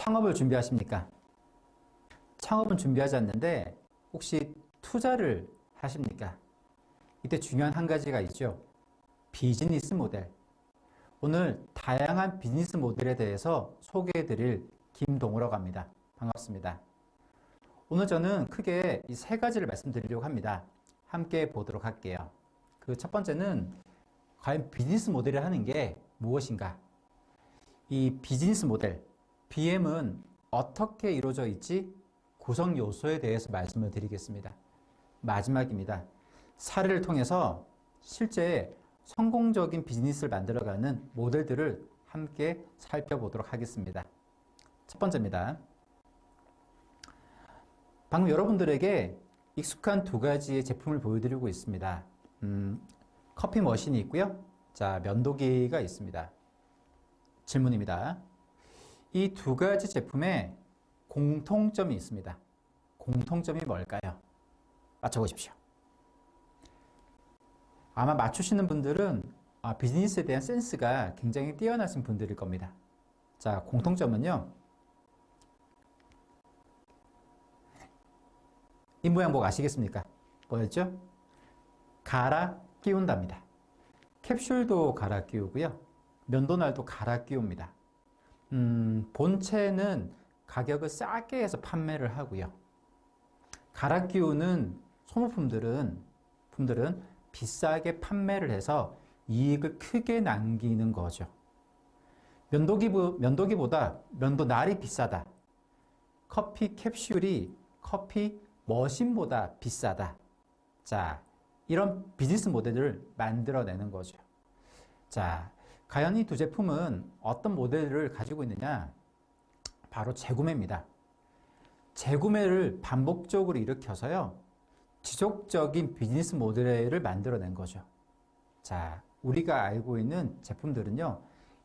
창업을 준비하십니까? 창업은 준비하지 않는데 혹시 투자를 하십니까? 이때 중요한 한 가지가 있죠. 비즈니스 모델. 오늘 다양한 비즈니스 모델에 대해서 소개해 드릴 김동우라고 합니다. 반갑습니다. 오늘 저는 크게 이 세 가지를 말씀드리려고 합니다. 함께 보도록 할게요. 그 첫 번째는 과연 비즈니스 모델을 하는 게 무엇인가? 이 비즈니스 모델, BM은 어떻게 이루어져 있지? 구성 요소에 대해서 말씀을 드리겠습니다. 마지막입니다. 사례를 통해서 실제 성공적인 비즈니스를 만들어가는 모델들을 함께 살펴보도록 하겠습니다. 첫 번째입니다. 방금 여러분들에게 익숙한 두 가지의 제품을 보여드리고 있습니다. 커피 머신이 있고요. 자, 면도기가 있습니다. 질문입니다. 이 두 가지 제품에 공통점이 있습니다. 공통점이 뭘까요? 맞춰보십시오. 아마 맞추시는 분들은 비즈니스에 대한 센스가 굉장히 뛰어나신 분들일 겁니다. 자, 공통점은요. 이 모양 보고 아시겠습니까? 뭐였죠? 갈아 끼운답니다. 캡슐도 갈아 끼우고요. 면도날도 갈아 끼웁니다. 본체는 가격을 싸게 해서 판매를 하고요. 갈아 끼우는 소모품들은 비싸게 판매를 해서 이익을 크게 남기는 거죠. 면도기보다 면도날이 비싸다. 커피 캡슐이 커피 머신보다 비싸다. 자, 이런 비즈니스 모델을 만들어내는 거죠. 자, 과연 이 두 제품은 어떤 모델을 가지고 있느냐? 바로 재구매입니다. 재구매를 반복적으로 일으켜서요, 지속적인 비즈니스 모델을 만들어낸 거죠. 자, 우리가 알고 있는 제품들은요,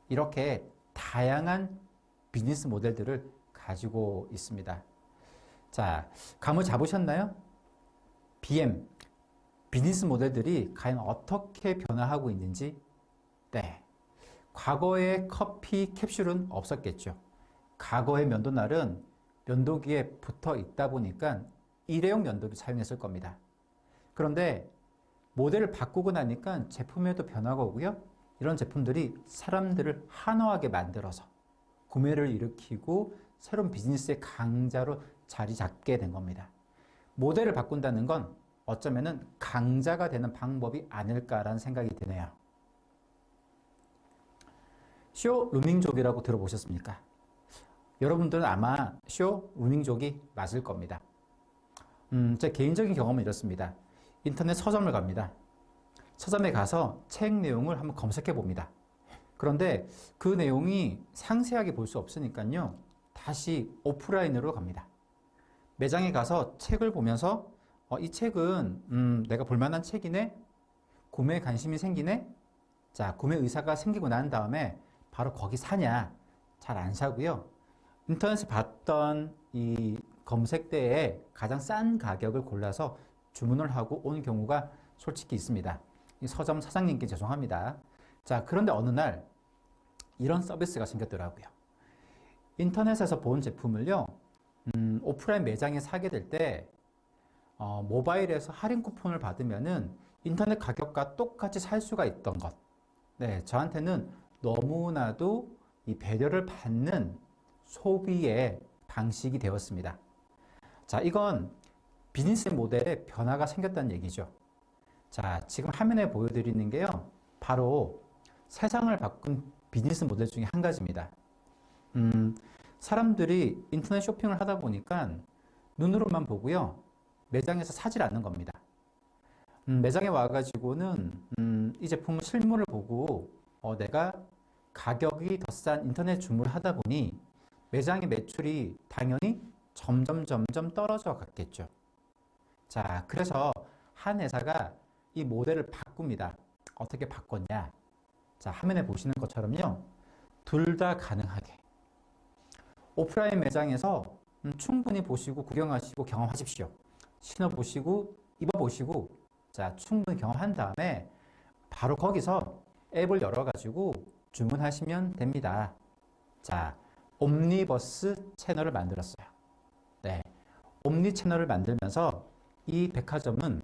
이렇게 다양한 비즈니스 모델들을 가지고 있습니다. 자, 감을 잡으셨나요? BM, 비즈니스 모델들이 과연 어떻게 변화하고 있는지? 네. 과거에 커피 캡슐은 없었겠죠. 과거의 면도날은 면도기에 붙어 있다 보니까 일회용 면도기 사용했을 겁니다. 그런데 모델을 바꾸고 나니까 제품에도 변화가 오고요. 이런 제품들이 사람들을 한화하게 만들어서 구매를 일으키고 새로운 비즈니스의 강자로 자리 잡게 된 겁니다. 모델을 바꾼다는 건 어쩌면은 강자가 되는 방법이 아닐까라는 생각이 드네요. 쇼 루밍족이라고 들어보셨습니까? 여러분들은 아마 쇼 루밍족이 맞을 겁니다. 제 개인적인 경험은 이렇습니다. 인터넷 서점을 갑니다. 서점에 가서 책 내용을 한번 검색해 봅니다. 그런데 그 내용이 상세하게 볼 수 없으니까요. 다시 오프라인으로 갑니다. 매장에 가서 책을 보면서 이 책은 내가 볼만한 책이네? 구매에 관심이 생기네? 자, 구매 의사가 생기고 난 다음에 바로 거기 사냐? 잘 안 사고요. 인터넷에 봤던 이 검색대에 가장 싼 가격을 골라서 주문을 하고 온 경우가 솔직히 있습니다. 이 서점 사장님께 죄송합니다. 자, 그런데 어느 날 이런 서비스가 생겼더라고요. 인터넷에서 본 제품을요, 오프라인 매장에 사게 될 때, 모바일에서 할인 쿠폰을 받으면은 인터넷 가격과 똑같이 살 수가 있던 것. 네, 저한테는 너무나도 이 배려를 받는 소비의 방식이 되었습니다. 자, 이건 비즈니스 모델에 변화가 생겼다는 얘기죠. 자, 지금 화면에 보여드리는 게요, 바로 세상을 바꾼 비즈니스 모델 중에 한 가지입니다. 사람들이 인터넷 쇼핑을 하다 보니까 눈으로만 보고요, 매장에서 사질 않는 겁니다. 매장에 와가지고는 이 제품을 실물을 보고 내가 가격이 더 싼 인터넷 주문을 하다 보니 매장의 매출이 당연히 점점 떨어져 갔겠죠. 자, 그래서 한 회사가 이 모델을 바꿉니다. 어떻게 바꿨냐? 자, 화면에 보시는 것처럼요, 둘 다 가능하게 오프라인 매장에서 충분히 보시고 구경하시고 경험하십시오. 신어보시고 입어보시고, 자, 충분히 경험한 다음에 바로 거기서 앱을 열어가지고 주문하시면 됩니다. 자, 옴니버스 채널을 만들었어요. 네. 옴니 채널을 만들면서 이 백화점은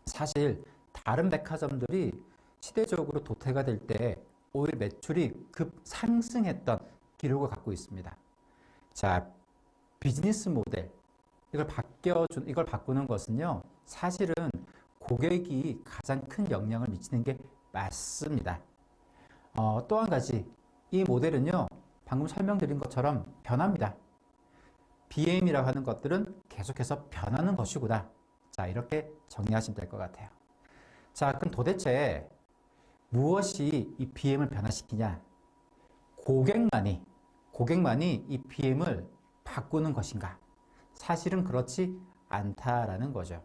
사실 다른 백화점들이 시대적으로 도태가 될 때 오히려 매출이 급 상승했던 기록을 갖고 있습니다. 자, 비즈니스 모델 이걸 바꾸는 것은요, 사실은 고객이 가장 큰 영향을 미치는 게 맞습니다. 또 한 가지, 이 모델은요, 방금 설명드린 것처럼 변합니다. BM이라고 하는 것들은 계속해서 변하는 것이구나. 자, 이렇게 정리하시면 될 것 같아요. 자, 그럼 도대체 무엇이 이 BM을 변화시키냐? 고객만이 이 BM을 바꾸는 것인가? 사실은 그렇지 않다라는 거죠.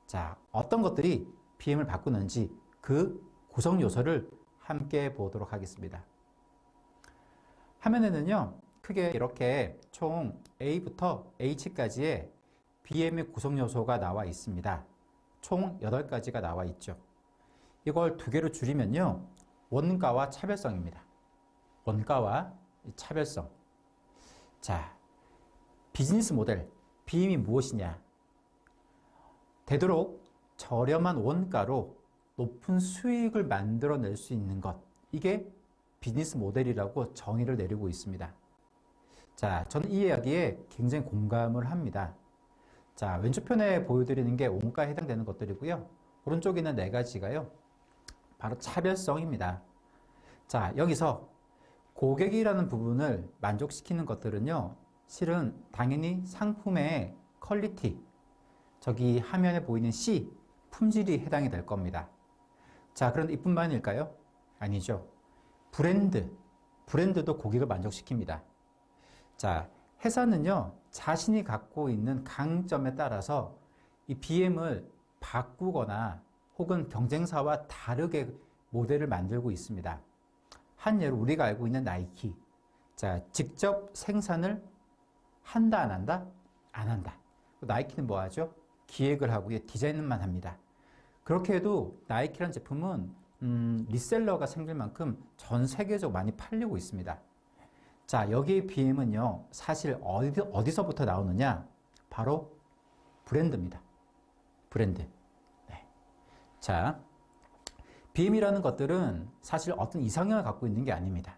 자, 어떤 것들이 BM을 바꾸는지 그 구성 요소를 함께 보도록 하겠습니다. 화면에는요, 크게 이렇게 총 A부터 H까지의 BM의 구성 요소가 나와 있습니다. 총 8가지가 나와 있죠. 이걸 두 개로 줄이면요, 원가와 차별성입니다. 원가와 차별성. 자, 비즈니스 모델, BM이 무엇이냐? 되도록 저렴한 원가로 높은 수익을 만들어낼 수 있는 것. 이게 비즈니스 모델이라고 정의를 내리고 있습니다. 자, 저는 이 이야기에 굉장히 공감을 합니다. 자, 왼쪽편에 보여드리는 게 원가에 해당되는 것들이고요. 오른쪽에 있는 4가지가요. 바로 차별성입니다. 자, 여기서 고객이라는 부분을 만족시키는 것들은요, 실은 당연히 상품의 퀄리티, 저기 화면에 보이는 C, 품질이 해당이 될 겁니다. 자, 그런데 이뿐만일까요? 아니죠. 브랜드도 고객을 만족시킵니다. 자, 회사는요, 자신이 갖고 있는 강점에 따라서 이 BM을 바꾸거나 혹은 경쟁사와 다르게 모델을 만들고 있습니다. 한 예로 우리가 알고 있는 나이키. 자, 직접 생산을 한다, 안 한다? 안 한다. 나이키는 뭐 하죠? 기획을 하고요, 디자인만 합니다. 그렇게 해도 나이키라는 제품은 리셀러가 생길 만큼 전 세계적으로 많이 팔리고 있습니다. 자, 여기의 BM은요, 사실 어디서부터 나오느냐? 바로 브랜드입니다. 브랜드. 네. 자, BM이라는 것들은 사실 어떤 이상형을 갖고 있는 게 아닙니다.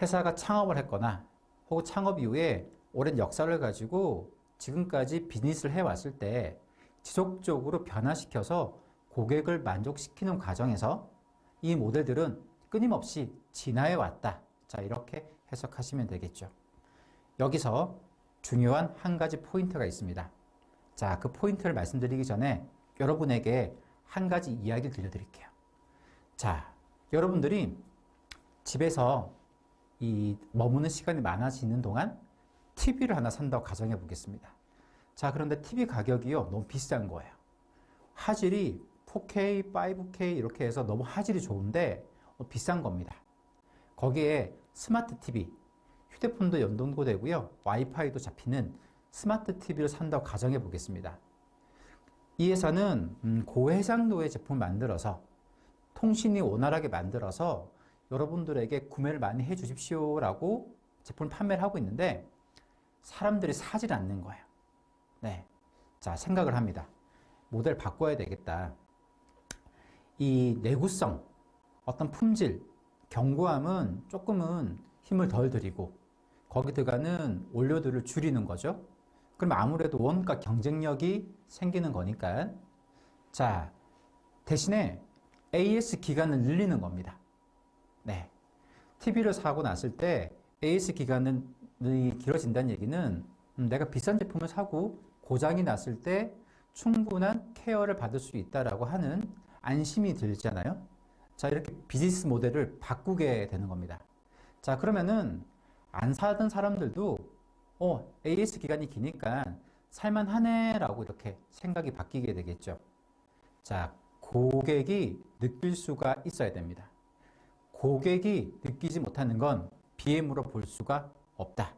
회사가 창업을 했거나 혹은 창업 이후에 오랜 역사를 가지고 지금까지 비즈니스를 해왔을 때 지속적으로 변화시켜서 고객을 만족시키는 과정에서 이 모델들은 끊임없이 진화해 왔다. 자, 이렇게 해석하시면 되겠죠. 여기서 중요한 한 가지 포인트가 있습니다. 자, 그 포인트를 말씀드리기 전에 여러분에게 한 가지 이야기를 들려드릴게요. 자, 여러분들이 집에서 머무는 시간이 많아지는 동안 TV를 하나 산다고 가정해 보겠습니다. 자, 그런데 TV 가격이요, 너무 비싼 거예요. 화질이 4K, 5K 이렇게 해서 너무 화질이 좋은데 비싼 겁니다. 거기에 스마트 TV, 휴대폰도 연동도 되고요, 와이파이도 잡히는 스마트 TV를 산다고 가정해 보겠습니다. 이 회사는 고해상도의 제품을 만들어서 통신이 원활하게 만들어서 여러분들에게 구매를 많이 해 주십시오라고 제품을 판매를 하고 있는데 사람들이 사질 않는 거예요. 네. 자, 생각을 합니다. 모델 바꿔야 되겠다. 이 내구성, 어떤 품질, 견고함은 조금은 힘을 덜 들이고 거기 들어가는 원료들을 줄이는 거죠. 그럼 아무래도 원가 경쟁력이 생기는 거니까. 자, 대신에 AS 기간을 늘리는 겁니다. 네. TV를 사고 났을 때 AS 기간이 길어진다는 얘기는 내가 비싼 제품을 사고 고장이 났을 때 충분한 케어를 받을 수 있다라고 하는 안심이 들잖아요. 자, 이렇게 비즈니스 모델을 바꾸게 되는 겁니다. 자, 그러면은 안 사던 사람들도 AS 기간이 기니까 살만하네라고 이렇게 생각이 바뀌게 되겠죠. 자, 고객이 느낄 수가 있어야 됩니다. 고객이 느끼지 못하는 건 BM으로 볼 수가 없다.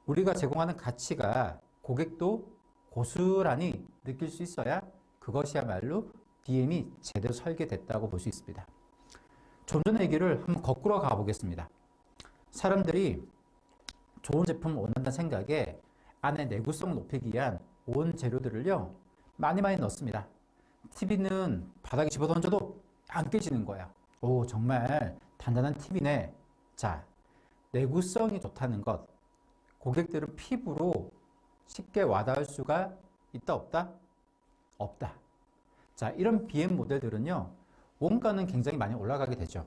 우리가 제공하는 가치가 고객도 고스란히 느낄 수 있어야 그것이야말로 BM이 제대로 설계됐다고 볼 수 있습니다. 좀 전의 얘기를 한번 거꾸로 가보겠습니다. 사람들이 좋은 제품을 원한다는 생각에 안에 내구성을 높이기 위한 온 재료들을요, 많이 넣습니다. TV는 바닥에 집어 던져도 안 깨지는 거야. 오, 정말 단단한 TV네. 자, 내구성이 좋다는 것. 고객들은 피부로 쉽게 와닿을 수가 있다, 없다? 없다. 자, 이런 BM 모델들은요, 원가는 굉장히 많이 올라가게 되죠.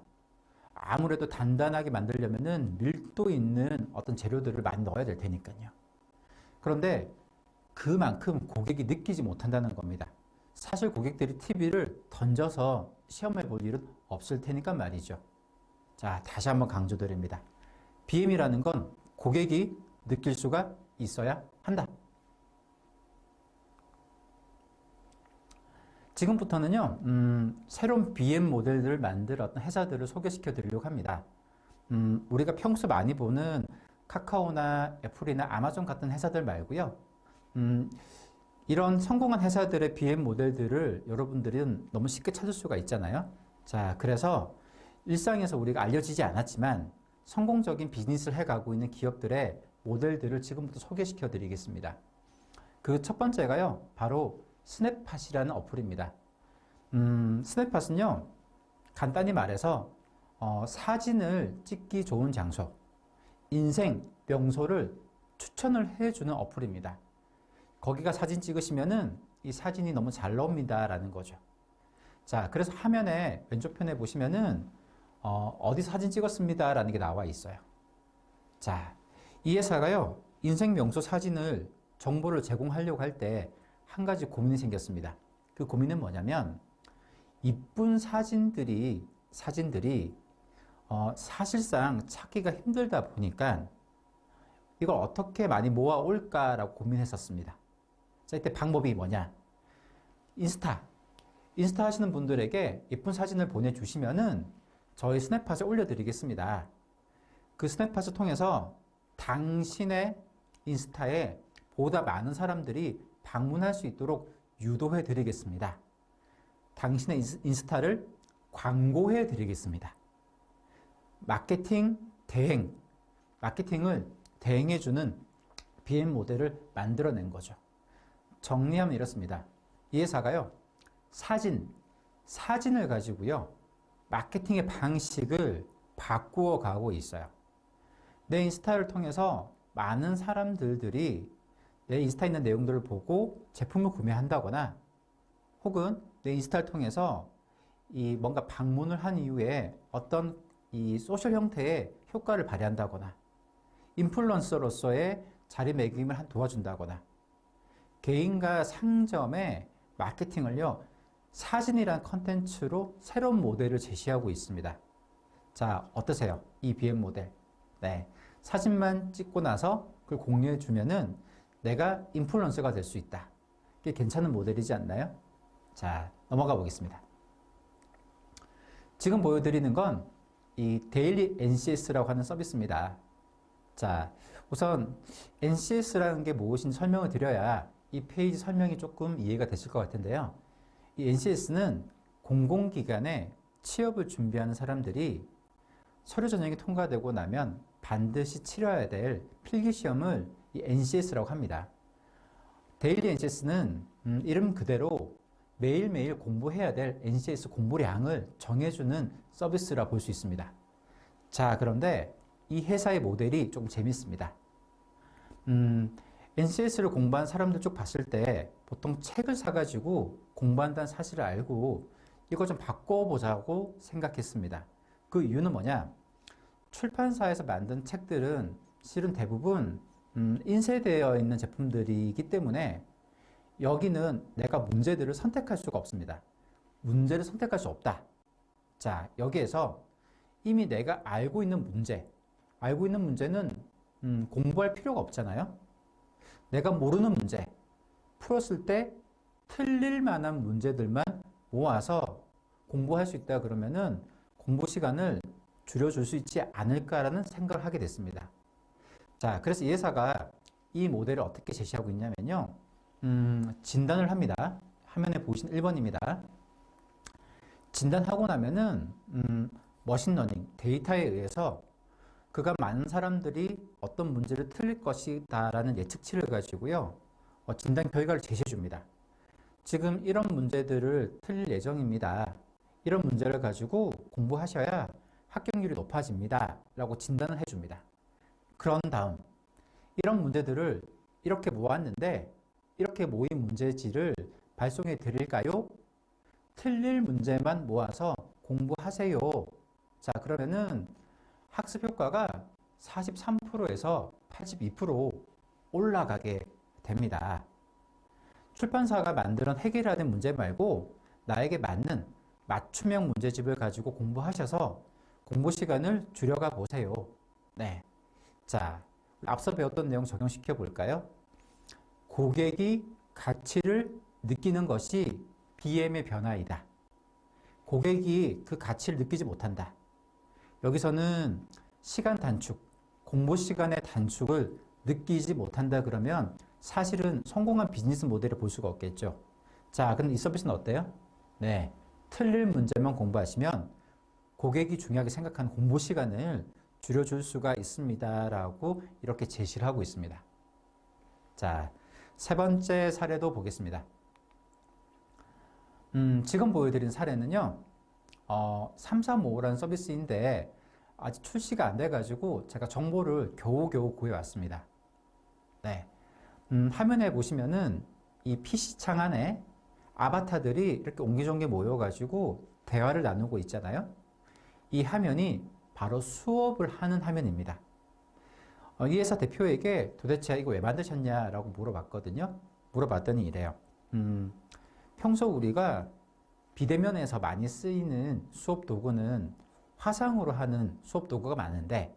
아무래도 단단하게 만들려면은 밀도 있는 어떤 재료들을 많이 넣어야 될 테니까요. 그런데 그만큼 고객이 느끼지 못한다는 겁니다. 사실 고객들이 TV를 던져서 시험해 볼 일은 없을 테니까 말이죠. 자, 다시 한번 강조드립니다. BM이라는 건 고객이 느낄 수가 있어야 한다. 지금부터는요, 새로운 BM 모델들을 만들 어떤 회사들을 소개시켜 드리려고 합니다. 우리가 평소 많이 보는 카카오나 애플이나 아마존 같은 회사들 말고요. 이런 성공한 회사들의 BM 모델들을 여러분들은 너무 쉽게 찾을 수가 있잖아요. 자, 그래서 일상에서 우리가 알려지지 않았지만 성공적인 비즈니스를 해가고 있는 기업들의 모델들을 지금부터 소개시켜 드리겠습니다. 그 첫 번째가요, 바로 스냅팟이라는 어플입니다. 스냅팟은요, 간단히 말해서 사진을 찍기 좋은 장소, 인생 명소를 추천을 해주는 어플입니다. 거기가 사진 찍으시면은 이 사진이 너무 잘 나옵니다 라는 거죠. 자, 그래서 화면에 왼쪽편에 보시면은 어디 사진 찍었습니다 라는 게 나와 있어요. 자, 이 회사가요, 인생 명소 사진을 정보를 제공하려고 할 때 한 가지 고민이 생겼습니다. 그 고민은 뭐냐면, 이쁜 사진들이 사실상 찾기가 힘들다 보니까 이걸 어떻게 많이 모아올까라고 고민했었습니다. 자, 이때 방법이 뭐냐? 인스타 하시는 분들에게 예쁜 사진을 보내주시면은 저희 스냅팟에 올려드리겠습니다. 그 스냅팟을 통해서 당신의 인스타에 보다 많은 사람들이 방문할 수 있도록 유도해 드리겠습니다. 당신의 인스타를 광고해 드리겠습니다. 마케팅을 대행해주는 BM 모델을 만들어낸 거죠. 정리하면 이렇습니다. 이 회사가요, 사진을 가지고요, 마케팅의 방식을 바꾸어 가고 있어요. 내 인스타를 통해서 많은 사람들이 내 인스타에 있는 내용들을 보고 제품을 구매한다거나, 혹은 내 인스타를 통해서 이 뭔가 방문을 한 이후에 어떤 이 소셜 형태의 효과를 발휘한다거나, 인플루언서로서의 자리매김을 도와준다거나, 개인과 상점의 마케팅을요, 사진이란 컨텐츠로 새로운 모델을 제시하고 있습니다. 자, 어떠세요? 이 BM 모델. 네. 사진만 찍고 나서 그걸 공유해 주면은 내가 인플루언서가 될 수 있다. 이게 괜찮은 모델이지 않나요? 자, 넘어가 보겠습니다. 지금 보여드리는 건 이 데일리 NCS라고 하는 서비스입니다. 자, 우선 NCS라는 게 무엇인지 설명을 드려야 이 페이지 설명이 조금 이해가 되실 것 같은데요. 이 NCS는 공공기관에 취업을 준비하는 사람들이 서류 전형이 통과되고 나면 반드시 치러야 될 필기시험을 이 NCS라고 합니다. 데일리 NCS는 이름 그대로 매일매일 공부해야 될 NCS 공부량을 정해주는 서비스라 볼 수 있습니다. 자, 그런데 이 회사의 모델이 좀 재밌습니다. NCS를 공부한 사람들 쭉 봤을 때 보통 책을 사가지고 공부한다는 사실을 알고 이거 좀 바꿔보자고 생각했습니다. 그 이유는 뭐냐? 출판사에서 만든 책들은 실은 대부분 인쇄되어 있는 제품들이기 때문에 여기는 내가 문제들을 선택할 수가 없습니다. 문제를 선택할 수 없다. 자, 여기에서 이미 내가 알고 있는 문제는 공부할 필요가 없잖아요. 내가 모르는 문제, 풀었을 때 틀릴 만한 문제들만 모아서 공부할 수 있다 그러면은 공부 시간을 줄여줄 수 있지 않을까라는 생각을 하게 됐습니다. 자, 그래서 이 회사가 이 모델을 어떻게 제시하고 있냐면요. 진단을 합니다. 화면에 보이신 1번입니다. 진단하고 나면은 머신러닝, 데이터에 의해서 그가 많은 사람들이 어떤 문제를 틀릴 것이다라는 예측치를 가지고요. 진단 결과를 제시해 줍니다. 지금 이런 문제들을 틀릴 예정입니다. 이런 문제를 가지고 공부하셔야 합격률이 높아집니다. 라고 진단을 해줍니다. 그런 다음 이런 문제들을 이렇게 모았는데 이렇게 모인 문제지를 발송해 드릴까요? 틀릴 문제만 모아서 공부하세요. 자, 그러면은 학습 효과가 43%에서 82% 올라가게 됩니다. 출판사가 만드는 해결해야 될 문제 말고 나에게 맞는 맞춤형 문제집을 가지고 공부하셔서 공부 시간을 줄여가 보세요. 네. 자, 앞서 배웠던 내용 적용시켜 볼까요? 고객이 가치를 느끼는 것이 BM의 변화이다. 고객이 그 가치를 느끼지 못한다. 여기서는 시간 단축, 공부 시간의 단축을 느끼지 못한다 그러면 사실은 성공한 비즈니스 모델을 볼 수가 없겠죠. 자, 그럼 이 서비스는 어때요? 네. 틀릴 문제만 공부하시면 고객이 중요하게 생각하는 공부 시간을 줄여줄 수가 있습니다. 라고 이렇게 제시를 하고 있습니다. 자, 세 번째 사례도 보겠습니다. 지금 보여드린 사례는요, 3355라는 서비스인데 아직 출시가 안 돼가지고 제가 정보를 겨우겨우 구해왔습니다. 네. 화면에 보시면은 이 PC창 안에 아바타들이 이렇게 옹기종기 모여가지고 대화를 나누고 있잖아요. 이 화면이 바로 수업을 하는 화면입니다. 이 회사 대표에게 도대체 이거 왜 만드셨냐라고 물어봤거든요. 물어봤더니 이래요. 평소 우리가 비대면에서 많이 쓰이는 수업 도구는 화상으로 하는 수업 도구가 많은데,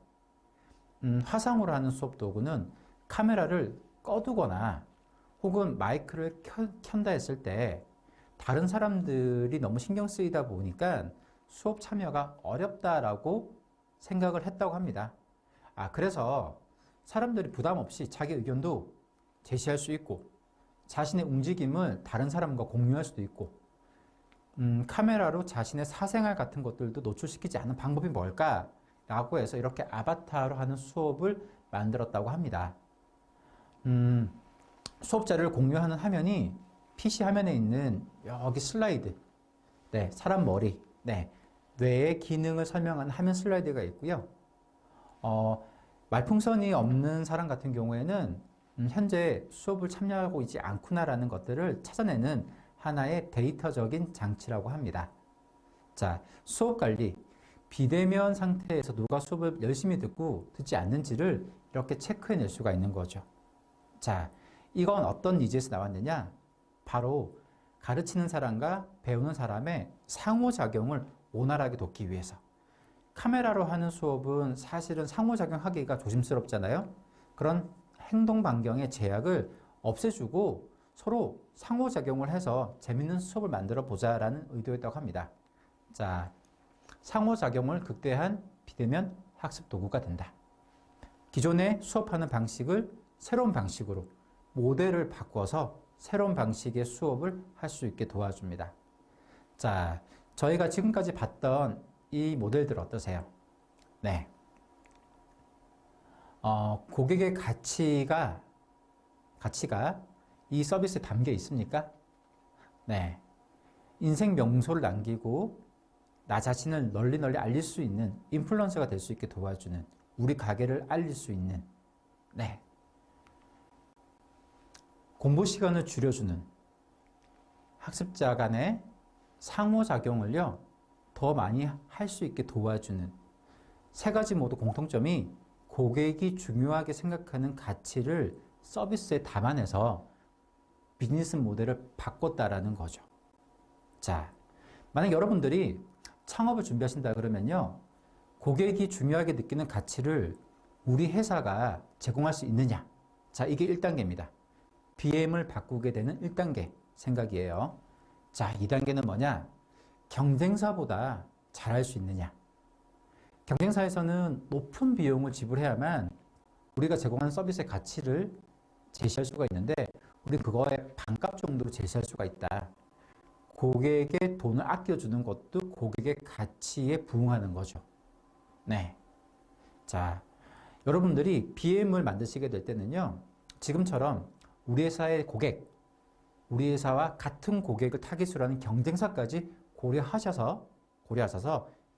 화상으로 하는 수업 도구는 카메라를 꺼두거나 혹은 마이크를 켠다 했을 때 다른 사람들이 너무 신경 쓰이다 보니까 수업 참여가 어렵다라고 생각을 했다고 합니다. 그래서 사람들이 부담 없이 자기 의견도 제시할 수 있고 자신의 움직임을 다른 사람과 공유할 수도 있고 카메라로 자신의 사생활 같은 것들도 노출시키지 않는 방법이 뭘까? 라고 해서 이렇게 아바타로 하는 수업을 만들었다고 합니다. 수업 자료를 공유하는 화면이 PC 화면에 있는 여기 슬라이드, 네, 사람 머리, 네, 뇌의 기능을 설명하는 화면 슬라이드가 있고요. 말풍선이 없는 사람 같은 경우에는 현재 수업을 참여하고 있지 않구나라는 것들을 찾아내는 하나의 데이터적인 장치라고 합니다. 자, 수업 관리. 비대면 상태에서 누가 수업을 열심히 듣고 듣지 않는지를 이렇게 체크해낼 수가 있는 거죠. 자, 이건 어떤 니즈에서 나왔느냐? 바로 가르치는 사람과 배우는 사람의 상호작용을 원활하게 돕기 위해서. 카메라로 하는 수업은 사실은 상호작용하기가 조심스럽잖아요. 그런 행동 반경의 제약을 없애주고 서로 상호작용을 해서 재밌는 수업을 만들어 보자라는 의도였다고 합니다. 자, 상호작용을 극대화한 비대면 학습 도구가 된다. 기존의 수업하는 방식을 새로운 방식으로 모델을 바꿔서 새로운 방식의 수업을 할 수 있게 도와줍니다. 자, 저희가 지금까지 봤던 이 모델들 어떠세요? 네. 고객의 가치가 이 서비스에 담겨 있습니까? 네. 인생 명소를 남기고 나 자신을 널리 알릴 수 있는 인플루언서가 될 수 있게 도와주는 우리 가게를 알릴 수 있는 네. 공부 시간을 줄여주는 학습자 간의 상호작용을요 더 많이 할 수 있게 도와주는 세 가지 모두 공통점이 고객이 중요하게 생각하는 가치를 서비스에 담아내서 비즈니스 모델을 바꿨다라는 거죠. 자, 만약 여러분들이 창업을 준비하신다 그러면요 고객이 중요하게 느끼는 가치를 우리 회사가 제공할 수 있느냐. 자, 이게 1단계입니다. BM을 바꾸게 되는 1단계 생각이에요. 자, 2단계는 뭐냐? 경쟁사보다 잘할 수 있느냐? 경쟁사에서는 높은 비용을 지불해야만 우리가 제공하는 서비스의 가치를 제시할 수가 있는데 우리는 그거의 반값 정도로 제시할 수가 있다. 고객의 돈을 아껴주는 것도 고객의 가치에 부응하는 거죠. 네. 자, 여러분들이 BM을 만드시게 될 때는요, 지금처럼 우리 회사의 고객, 우리 회사와 같은 고객을 타깃으로 하는 경쟁사까지 고려하셔서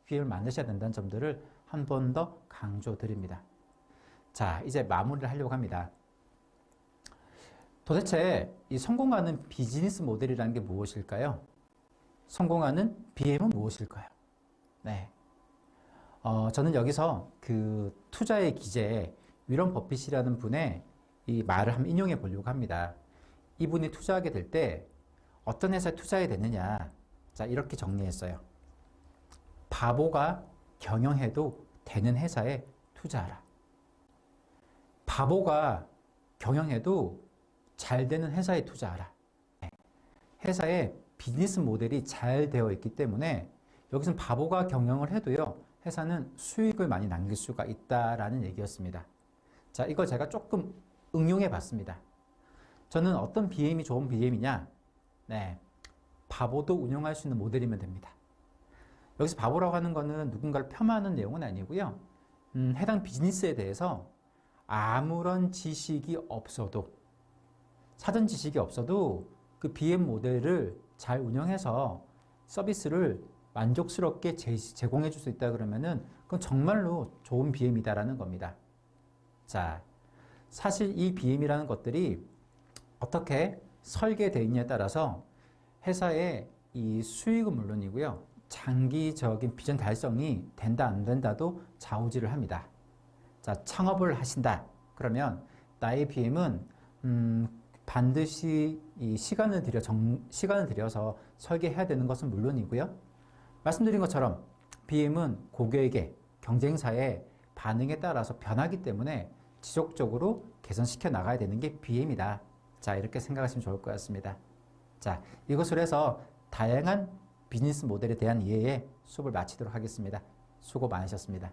BM을 만드셔야 된다는 점들을 한 번 더 강조드립니다. 자, 이제 마무리를 하려고 합니다. 도대체 이 성공하는 비즈니스 모델이라는 게 무엇일까요? 성공하는 BM은 무엇일까요? 네. 저는 여기서 그 투자의 기재 위런 버핏이라는 분의 이 말을 한번 인용해 보려고 합니다. 이분이 투자하게 될 때 어떤 회사에 투자해야 되느냐. 자, 이렇게 정리했어요. 바보가 경영해도 되는 회사에 투자하라. 바보가 경영해도 잘 되는 회사에 투자하라. 회사의 비즈니스 모델이 잘 되어 있기 때문에 여기서는 바보가 경영을 해도요, 회사는 수익을 많이 남길 수가 있다라는 얘기였습니다. 자, 이걸 제가 조금 응용해 봤습니다. 저는 어떤 BM이 좋은 BM이냐? 네, 바보도 운영할 수 있는 모델이면 됩니다. 여기서 바보라고 하는 거는 누군가를 폄하하는 내용은 아니고요. 해당 비즈니스에 대해서 아무런 지식이 없어도, 사전 지식이 없어도 그 BM 모델을 잘 운영해서 서비스를 만족스럽게 제공해 줄 수 있다 그러면은 그건 정말로 좋은 BM이다라는 겁니다. 자, 사실 이 BM이라는 것들이 어떻게 설계되어 있냐에 따라서 회사의 이 수익은 물론이고요, 장기적인 비전 달성이 된다 안 된다도 좌우지를 합니다. 자, 창업을 하신다 그러면 나의 BM은 반드시 이 시간을 들여서 설계해야 되는 것은 물론이고요, 말씀드린 것처럼 BM은 고객의 경쟁사의 반응에 따라서 변하기 때문에 지속적으로 개선시켜 나가야 되는 게 BM이다. 자, 이렇게 생각하시면 좋을 것 같습니다. 자, 이것으로 해서 다양한 비즈니스 모델에 대한 이해에 수업을 마치도록 하겠습니다. 수고 많으셨습니다.